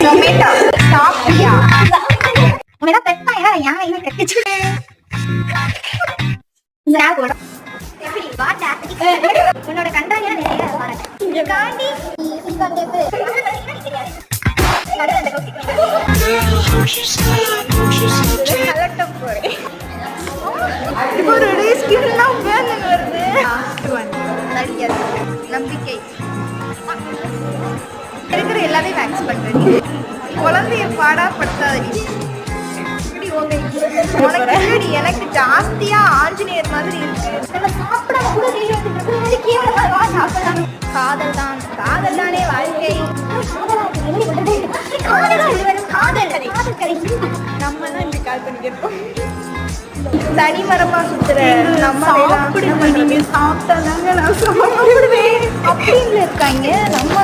Tomato சாப்பிட்டியா? உனக்கு பெத்தா யாரை என்ன கட்டிச்சு எப்படி வாட்டா உன்னோட கண்டாயா நிறைய காண்டி நம்பிக்கை இருக்கிற எல்லாத்தையும் மேக்ஸ் பண்றீங்க. குழந்தைய பாடா படுத்தாதடி. உனக்கு எனக்கு ஜாஸ்தியா ஆஞ்சநேயர் மாதிரி இருக்கு. காதல் தான் காதல் தானே வாழ்க்கை. நம்ம தான் இப்படி கால் பண்ணிக்கிறோம். தனி மரமா சுத்துற நம்ம நீங்க சாப்பிட்டாதாங்க நான் சாப்பிடுவேன் அப்படின்னு இருக்காங்க. நம்ம